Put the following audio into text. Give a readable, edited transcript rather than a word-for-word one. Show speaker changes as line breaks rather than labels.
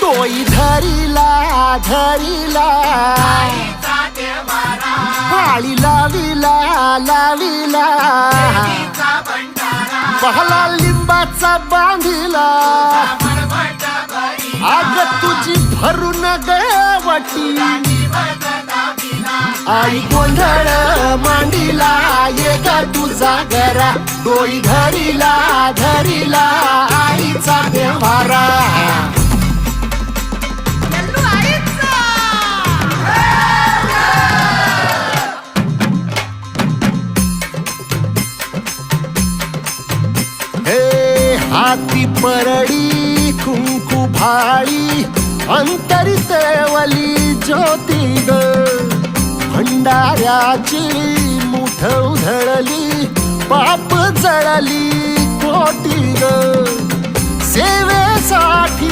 डोई धरिला धरिला पाळी लाविला लाविला पहला लिंबाचा बांधिला आग तुझी भरून गवटी आई गोंधळ मांडीला ये ग तुझा घरा डोई धरिला धरिला आईचा देवारा हे हाती परडी कुंकू भाळी अंतरी तेवली ज्योती ग भंडाऱ्याची मुठ उधळली पाप जळली कोटी ग सेवेसाठी